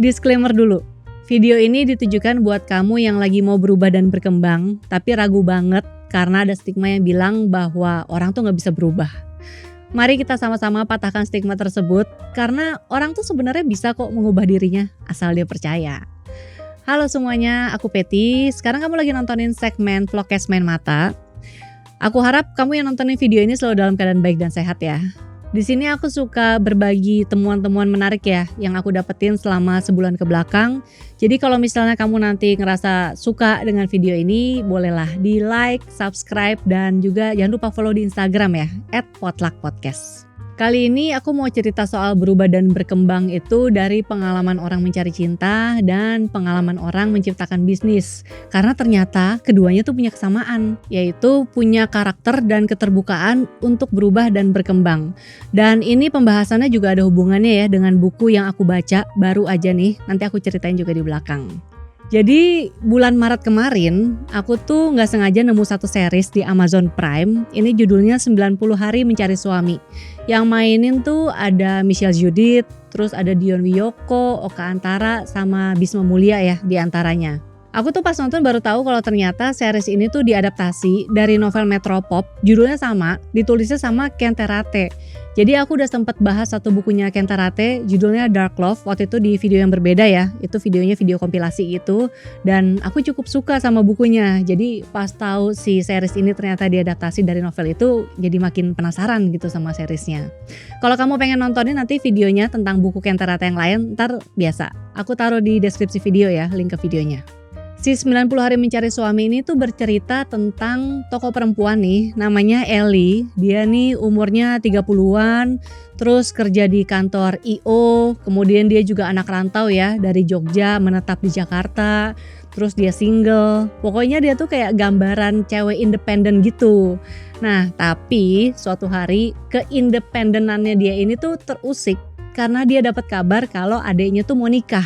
Disclaimer dulu, video ini ditujukan buat kamu yang lagi mau berubah dan berkembang, tapi ragu banget karena ada stigma yang bilang bahwa orang tuh gak bisa berubah. Mari kita sama-sama patahkan stigma tersebut, karena orang tuh sebenarnya bisa kok mengubah dirinya, asal dia percaya. Halo semuanya, aku Peti. Sekarang kamu lagi nontonin segmen Vlogcast Main Mata. Aku harap kamu yang nontonin video ini selalu dalam keadaan baik dan sehat ya. Di sini aku suka berbagi temuan-temuan menarik ya yang aku dapetin selama sebulan ke belakang. Jadi kalau misalnya kamu nanti ngerasa suka dengan video ini, bolehlah di like, subscribe, dan juga jangan lupa follow di Instagram ya @potluckpodcast. Kali ini aku mau cerita soal berubah dan berkembang itu dari pengalaman orang mencari cinta dan pengalaman orang menciptakan bisnis. Karena ternyata keduanya tuh punya kesamaan, yaitu punya karakter dan keterbukaan untuk berubah dan berkembang. Dan ini pembahasannya juga ada hubungannya ya dengan buku yang aku baca baru aja nih, nanti aku ceritain juga di belakang. Jadi bulan Maret kemarin aku tuh gak sengaja nemu satu series di Amazon Prime. Ini judulnya 90 Hari Mencari Suami. Yang mainin tuh ada Michelle Judith, terus ada Dion Wiyoko, Oka Antara, sama Bisma Mulia ya di antaranya. Aku tuh pas nonton baru tahu kalau ternyata series ini tuh diadaptasi dari novel Metropop, judulnya sama, ditulisnya sama Ken Terate. Jadi aku udah sempet bahas satu bukunya Ken Terate, judulnya Dark Love, waktu itu di video yang berbeda ya, itu videonya video kompilasi gitu, dan aku cukup suka sama bukunya. Jadi pas tahu si series ini ternyata diadaptasi dari novel itu, jadi makin penasaran gitu sama seriesnya. Kalau kamu pengen nontonin nanti videonya tentang buku Ken Terate yang lain, ntar biasa, aku taruh di deskripsi video ya, link ke videonya. Si 90 Hari Mencari Suami ini tuh bercerita tentang tokoh perempuan nih, namanya Ellie. Dia nih umurnya 30-an, terus kerja di kantor I.O, kemudian dia juga anak rantau ya, dari Jogja menetap di Jakarta, terus dia single. Pokoknya dia tuh kayak gambaran cewek independen gitu. Nah, tapi suatu hari keindependenannya dia ini tuh terusik karena dia dapat kabar kalau adiknya tuh mau nikah.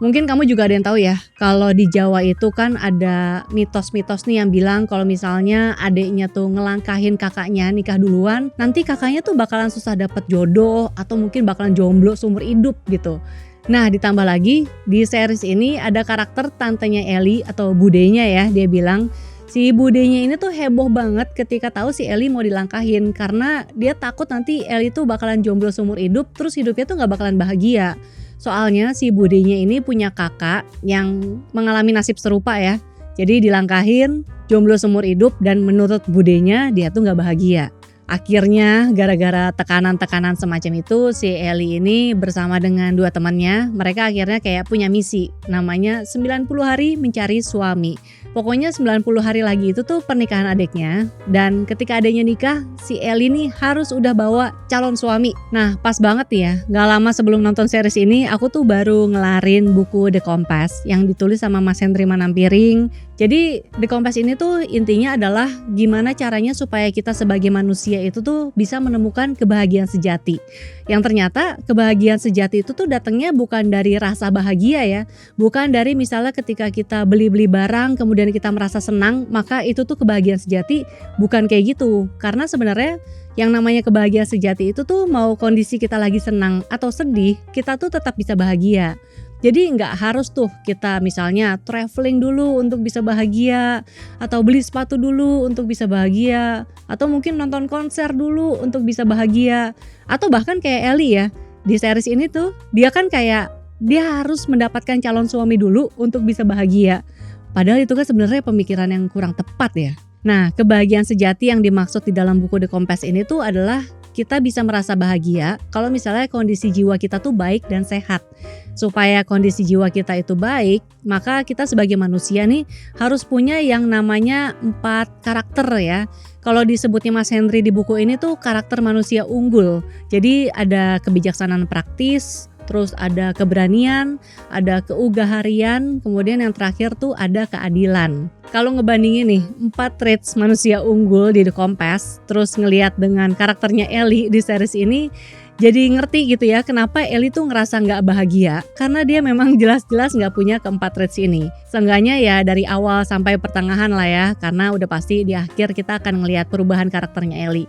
Mungkin kamu juga ada yang tahu ya, kalau di Jawa itu kan ada mitos-mitos nih yang bilang kalau misalnya adiknya tuh ngelangkahin kakaknya nikah duluan, nanti kakaknya tuh bakalan susah dapat jodoh atau mungkin bakalan jomblo seumur hidup gitu. Nah, ditambah lagi di series ini ada karakter tantenya Ellie atau budenya ya, dia bilang si budenya ini tuh heboh banget ketika tahu si Ellie mau dilangkahin karena dia takut nanti Ellie tuh bakalan jomblo seumur hidup, terus hidupnya tuh gak bakalan bahagia. Soalnya si budenya ini punya kakak yang mengalami nasib serupa ya. Jadi dilangkahin, jomblo seumur hidup, dan menurut budenya dia tuh gak bahagia. Akhirnya gara-gara tekanan-tekanan semacam itu, si Ellie ini bersama dengan dua temannya, mereka akhirnya kayak punya misi, namanya 90 Hari Mencari Suami. Pokoknya 90 hari lagi itu tuh pernikahan adiknya, dan ketika adiknya nikah, si Ellie nih harus udah bawa calon suami. Nah, pas banget ya, gak lama sebelum nonton series ini, aku tuh baru ngelarin buku The Compass yang ditulis sama Mas Hendri Manampiring. Jadi The Compass ini tuh intinya adalah gimana caranya supaya kita sebagai manusia itu tuh bisa menemukan kebahagiaan sejati. Yang ternyata kebahagiaan sejati itu tuh datangnya bukan dari rasa bahagia ya, bukan dari misalnya ketika kita beli-beli barang kemudian kita merasa senang, maka itu tuh kebahagiaan sejati, bukan kayak gitu. Karena sebenarnya yang namanya kebahagiaan sejati itu tuh mau kondisi kita lagi senang atau sedih, kita tuh tetap bisa bahagia. Jadi nggak harus tuh kita misalnya traveling dulu untuk bisa bahagia, atau beli sepatu dulu untuk bisa bahagia, atau mungkin nonton konser dulu untuk bisa bahagia, atau bahkan kayak Ellie ya, di series ini tuh dia kan kayak dia harus mendapatkan calon suami dulu untuk bisa bahagia. Padahal itu kan sebenarnya pemikiran yang kurang tepat ya. Nah, kebahagiaan sejati yang dimaksud di dalam buku The Compass ini tuh adalah kita bisa merasa bahagia kalau misalnya kondisi jiwa kita tuh baik dan sehat. Supaya kondisi jiwa kita itu baik, maka kita sebagai manusia nih harus punya yang namanya 4 karakter ya. Kalau disebutnya Mas Hendri di buku ini tuh karakter manusia unggul. Jadi ada kebijaksanaan praktis, terus ada keberanian, ada keugaharian, kemudian yang terakhir tuh ada keadilan. Kalau ngebandingin nih 4 traits manusia unggul di The Compass, terus ngelihat dengan karakternya Ellie di series ini, jadi ngerti gitu ya kenapa Ellie tuh ngerasa gak bahagia, karena dia memang jelas-jelas gak punya keempat traits ini. Seenggaknya ya dari awal sampai pertengahan lah ya, karena udah pasti di akhir kita akan ngelihat perubahan karakternya Ellie.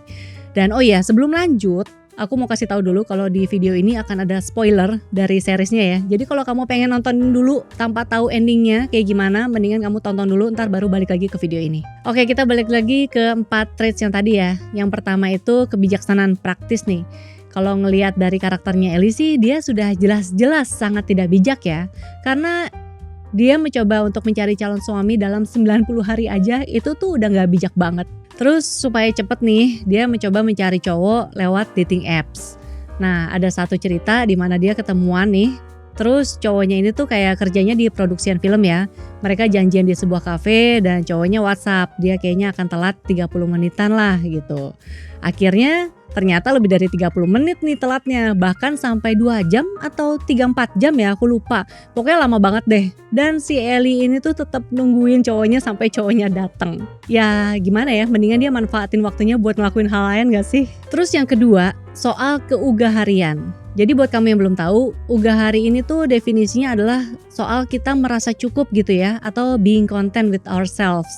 Dan oh iya, sebelum lanjut, aku mau kasih tahu dulu kalau di video ini akan ada spoiler dari seriesnya ya. Jadi kalau kamu pengen nonton dulu tanpa tahu endingnya kayak gimana, mendingan kamu tonton dulu, ntar baru balik lagi ke video ini. Oke, kita balik lagi ke 4 traits yang tadi ya. Yang pertama itu kebijaksanaan praktis nih. Kalau ngelihat dari karakternya Ellie sih, dia sudah jelas-jelas sangat tidak bijak ya. Karena dia mencoba untuk mencari calon suami dalam 90 hari aja, itu tuh udah gak bijak banget. Terus supaya cepet nih, dia mencoba mencari cowok lewat dating apps. Nah, ada satu cerita di mana dia ketemuan nih. Terus cowoknya ini tuh kayak kerjanya di produksian film ya. Mereka janjian di sebuah kafe dan cowoknya WhatsApp. Dia kayaknya akan telat 30 menitan lah gitu. Akhirnya ternyata lebih dari 30 menit nih telatnya. Bahkan sampai 2 jam atau 3-4 jam ya, aku lupa. Pokoknya lama banget deh. Dan si Ellie ini tuh tetap nungguin cowoknya sampai cowoknya datang. Ya gimana ya, mendingan dia manfaatin waktunya buat ngelakuin hal lain gak sih? Terus yang kedua, soal keugaharian. Jadi buat kamu yang belum tahu, ugahari ini tuh definisinya adalah soal kita merasa cukup gitu ya, atau being content with ourselves.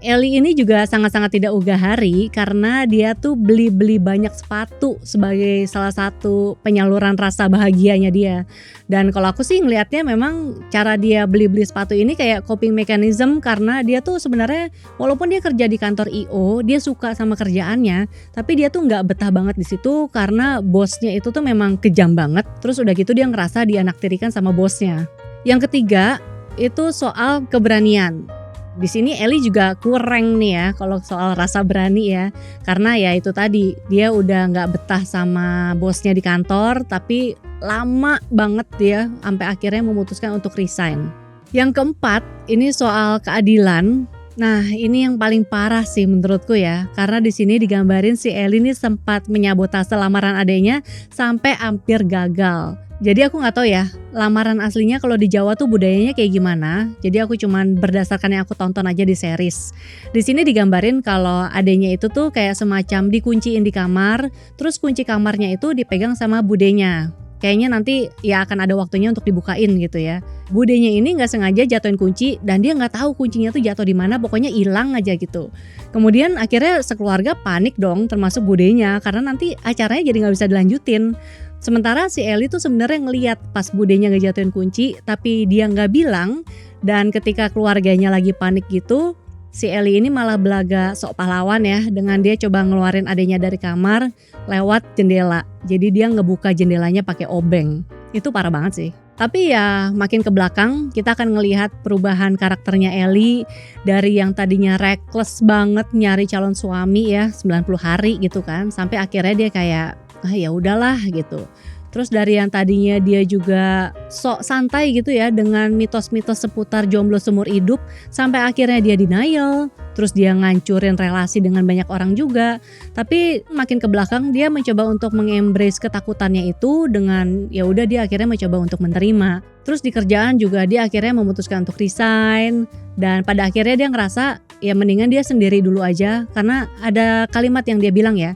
Ellie ini juga sangat-sangat tidak ugahari karena dia tuh beli-beli banyak sepatu sebagai salah satu penyaluran rasa bahagianya dia. Dan kalau aku sih ngelihatnya memang cara dia beli-beli sepatu ini kayak coping mechanism, karena dia tuh sebenarnya walaupun dia kerja di kantor I.O, dia suka sama kerjaannya, tapi dia tuh nggak betah banget di situ karena bosnya itu tuh memang kejam banget. Terus udah gitu dia ngerasa dianaktirikan sama bosnya. Yang ketiga itu soal keberanian. Di sini Ellie juga kurang nih ya kalau soal rasa berani ya, karena ya itu tadi dia udah nggak betah sama bosnya di kantor, tapi lama banget dia sampai akhirnya memutuskan untuk resign. Yang keempat ini soal keadilan. Nah ini yang paling parah sih menurutku ya, karena di sini digambarin si Ellie ini sempat menyabotase lamaran adeknya sampai hampir gagal. Jadi aku nggak tahu ya lamaran aslinya kalau di Jawa tuh budayanya kayak gimana. Jadi aku cuman berdasarkan yang aku tonton aja di series. Di sini digambarin kalau adenya itu tuh kayak semacam dikunciin di kamar, terus kunci kamarnya itu dipegang sama budenya. Kayaknya nanti ya akan ada waktunya untuk dibukain gitu ya. Budenya ini nggak sengaja jatuhin kunci dan dia nggak tahu kuncinya tuh jatuh di mana, pokoknya hilang aja gitu. Kemudian akhirnya sekeluarga panik dong, termasuk budenya, karena nanti acaranya jadi nggak bisa dilanjutin. Sementara si Ellie tuh sebenarnya ngeliat pas budenya ngejatuhin kunci, tapi dia nggak bilang. Dan ketika keluarganya lagi panik gitu, si Ellie ini malah belaga sok pahlawan ya, dengan dia coba ngeluarin adenya dari kamar lewat jendela. Jadi dia ngebuka jendelanya pakai obeng. Itu parah banget sih. Tapi ya makin ke belakang kita akan ngelihat perubahan karakternya Ellie dari yang tadinya reckless banget nyari calon suami ya 90 hari gitu kan, sampai akhirnya dia kayak ya udahlah gitu. Terus dari yang tadinya dia juga sok santai gitu ya dengan mitos-mitos seputar jomblo seumur hidup, sampai akhirnya dia denial. Terus dia ngancurin relasi dengan banyak orang juga. Tapi makin ke belakang dia mencoba untuk mengembrace ketakutannya itu dengan ya udah dia akhirnya mencoba untuk menerima. Terus di kerjaan juga dia akhirnya memutuskan untuk resign, dan pada akhirnya dia ngerasa ya mendingan dia sendiri dulu aja, karena ada kalimat yang dia bilang ya,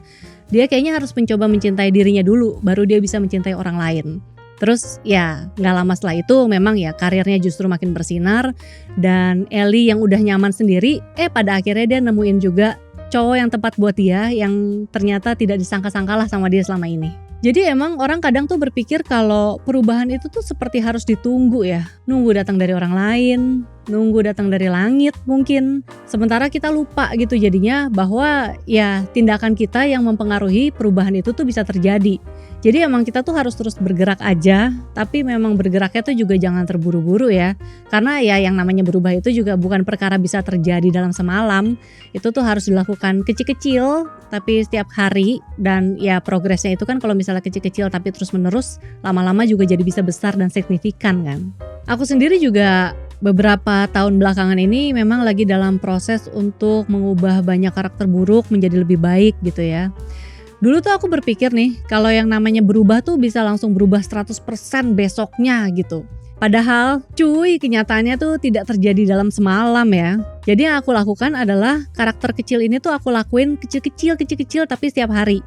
dia kayaknya harus mencoba mencintai dirinya dulu, baru dia bisa mencintai orang lain. Terus ya gak lama setelah itu memang ya karirnya justru makin bersinar. Dan Ellie yang udah nyaman sendiri, pada akhirnya dia nemuin juga cowok yang tepat buat dia, yang ternyata tidak disangka-sangka lah sama dia selama ini. Jadi emang orang kadang tuh berpikir kalau perubahan itu tuh seperti harus ditunggu ya. Nunggu datang dari orang lain, nunggu datang dari langit mungkin. Sementara kita lupa gitu jadinya bahwa ya tindakan kita yang mempengaruhi perubahan itu tuh bisa terjadi. Jadi emang kita tuh harus terus bergerak aja, tapi memang bergeraknya tuh juga jangan terburu-buru ya. Karena ya yang namanya berubah itu juga bukan perkara bisa terjadi dalam semalam. Itu tuh harus dilakukan kecil-kecil tapi setiap hari, dan ya progresnya itu kan kalau misalnya kecil-kecil tapi terus menerus, lama-lama juga jadi bisa besar dan signifikan kan. Aku sendiri juga beberapa tahun belakangan ini memang lagi dalam proses untuk mengubah banyak karakter buruk menjadi lebih baik gitu ya. Dulu tuh aku berpikir nih, kalau yang namanya berubah tuh bisa langsung berubah 100% besoknya gitu. Padahal cuy, kenyataannya tuh tidak terjadi dalam semalam ya. Jadi yang aku lakukan adalah karakter kecil ini tuh aku lakuin kecil-kecil tapi setiap hari.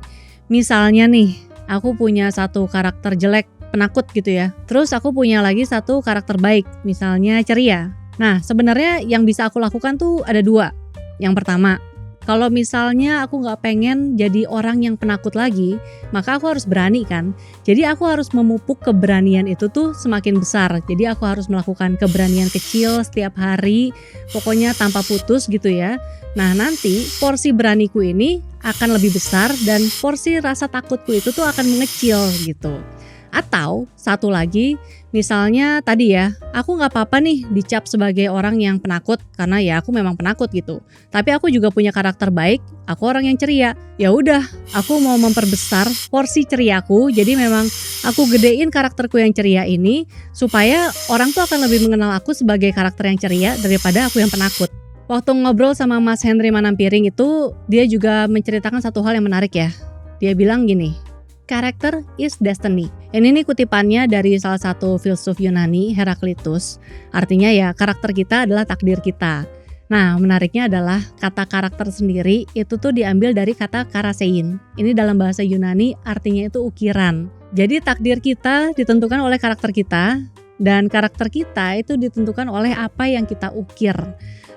Misalnya nih, aku punya satu karakter jelek, penakut gitu ya. Terus aku punya lagi satu karakter baik, misalnya ceria. Nah sebenarnya yang bisa aku lakukan tuh ada 2. Yang pertama, Kalau misalnya aku nggak pengen jadi orang yang penakut lagi, maka aku harus berani kan. Jadi aku harus memupuk keberanian itu tuh semakin besar. Jadi aku harus melakukan keberanian kecil setiap hari, pokoknya tanpa putus gitu ya. Nah nanti porsi beraniku ini akan lebih besar dan porsi rasa takutku itu tuh akan mengecil gitu. Atau satu lagi, misalnya tadi ya, aku nggak apa-apa nih dicap sebagai orang yang penakut karena ya aku memang penakut gitu. Tapi aku juga punya karakter baik, aku orang yang ceria. Ya udah, aku mau memperbesar porsi ceriaku. Jadi memang aku gedein karakterku yang ceria ini supaya orang tuh akan lebih mengenal aku sebagai karakter yang ceria daripada aku yang penakut. Waktu ngobrol sama Mas Henry Manampiring itu, dia juga menceritakan satu hal yang menarik ya. Dia bilang gini, "Character is destiny." Ini nih kutipannya dari salah satu filsuf Yunani, Heraklitus. Artinya ya karakter kita adalah takdir kita. Nah menariknya adalah kata karakter sendiri itu tuh diambil dari kata karasein. Ini dalam bahasa Yunani artinya itu ukiran. Jadi takdir kita ditentukan oleh karakter kita dan karakter kita itu ditentukan oleh apa yang kita ukir.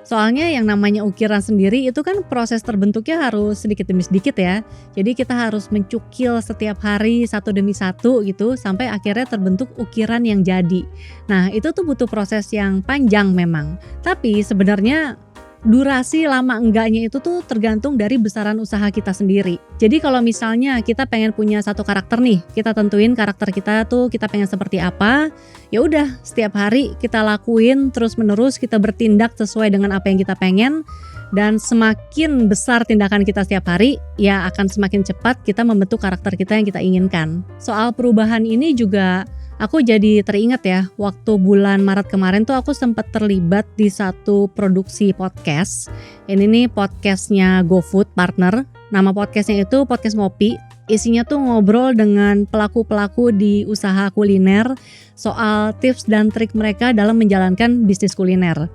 Soalnya yang namanya ukiran sendiri itu kan proses terbentuknya harus sedikit demi sedikit ya. Jadi kita harus mencukil setiap hari satu demi satu gitu sampai akhirnya terbentuk ukiran yang jadi. Nah itu tuh butuh proses yang panjang memang. Tapi sebenarnya durasi lama enggaknya itu tuh tergantung dari besaran usaha kita sendiri. Jadi kalau misalnya kita pengen punya satu karakter nih, kita tentuin karakter kita tuh kita pengen seperti apa. Ya udah, setiap hari kita lakuin terus-menerus, kita bertindak sesuai dengan apa yang kita pengen. Dan semakin besar tindakan kita setiap hari, ya akan semakin cepat kita membentuk karakter kita yang kita inginkan. Soal perubahan ini juga aku jadi teringat ya, waktu bulan Maret kemarin tuh aku sempat terlibat di satu produksi podcast. Ini nih podcastnya GoFood Partner. Nama podcastnya itu Podcast Ngopi. Isinya tuh ngobrol dengan pelaku-pelaku di usaha kuliner soal tips dan trik mereka dalam menjalankan bisnis kuliner.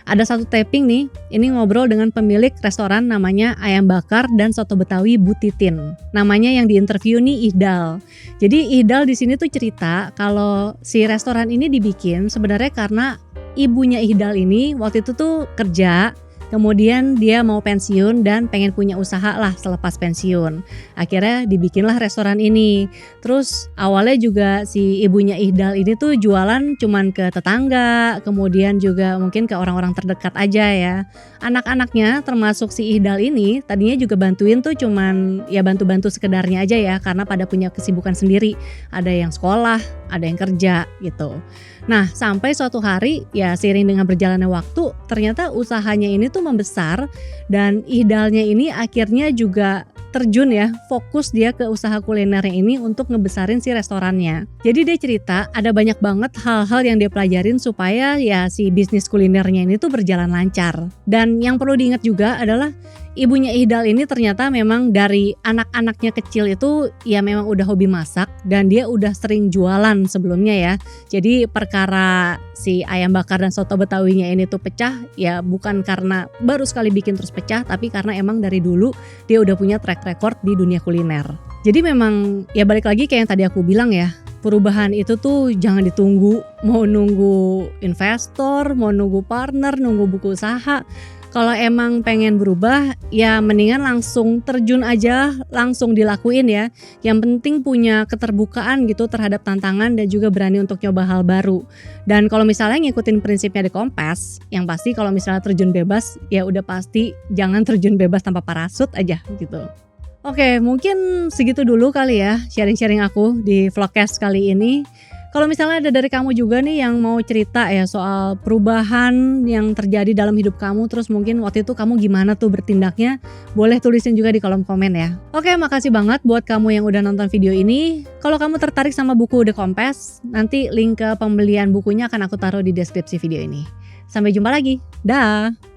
Ada satu taping nih, ini ngobrol dengan pemilik restoran namanya Ayam Bakar dan Soto Betawi Bu Titin. Namanya yang diinterview nih Ihdal. Jadi Ihdal di sini tuh cerita kalau si restoran ini dibikin sebenarnya karena ibunya Ihdal ini waktu itu tuh kerja, kemudian dia mau pensiun dan pengen punya usaha lah selepas pensiun. Akhirnya dibikinlah restoran ini. Terus awalnya juga si ibunya Ihdal ini tuh jualan cuman ke tetangga, kemudian juga mungkin ke orang-orang terdekat aja ya. Anak-anaknya termasuk si Ihdal ini tadinya juga bantuin tuh cuman ya bantu-bantu sekedarnya aja ya karena pada punya kesibukan sendiri. Ada yang sekolah, ada yang kerja gitu. Nah sampai suatu hari ya seiring dengan berjalannya waktu ternyata usahanya ini tuh membesar dan Ihdalnya ini akhirnya juga terjun ya, fokus dia ke usaha kulinernya ini untuk ngebesarin si restorannya. Jadi dia cerita ada banyak banget hal-hal yang dia pelajarin supaya ya si bisnis kulinernya ini tuh berjalan lancar. Dan yang perlu diingat juga adalah ibunya Ihdal ini ternyata memang dari anak-anaknya kecil itu ya memang udah hobi masak dan dia udah sering jualan sebelumnya ya. Jadi perkara si Ayam Bakar dan Soto Betawinya ini tuh pecah ya bukan karena baru sekali bikin terus pecah, tapi karena emang dari dulu dia udah punya track record di dunia kuliner. Jadi memang ya balik lagi kayak yang tadi aku bilang ya, perubahan itu tuh jangan ditunggu, mau nunggu investor, mau nunggu partner, nunggu buku usaha. Kalau emang pengen berubah ya mendingan langsung terjun aja, langsung dilakuin ya. Yang penting punya keterbukaan gitu terhadap tantangan dan juga berani untuk nyoba hal baru. Dan kalau misalnya ngikutin prinsipnya di Kompas, yang pasti kalau misalnya terjun bebas ya udah pasti jangan terjun bebas tanpa parasut aja gitu. Oke, mungkin segitu dulu kali ya sharing-sharing aku di vlogcast kali ini. Kalau misalnya ada dari kamu juga nih yang mau cerita ya soal perubahan yang terjadi dalam hidup kamu, terus mungkin waktu itu kamu gimana tuh bertindaknya, boleh tulisin juga di kolom komen ya. Oke, makasih banget buat kamu yang udah nonton video ini. Kalau kamu tertarik sama buku The Compass, nanti link ke pembelian bukunya akan aku taruh di deskripsi video ini. Sampai jumpa lagi, dah!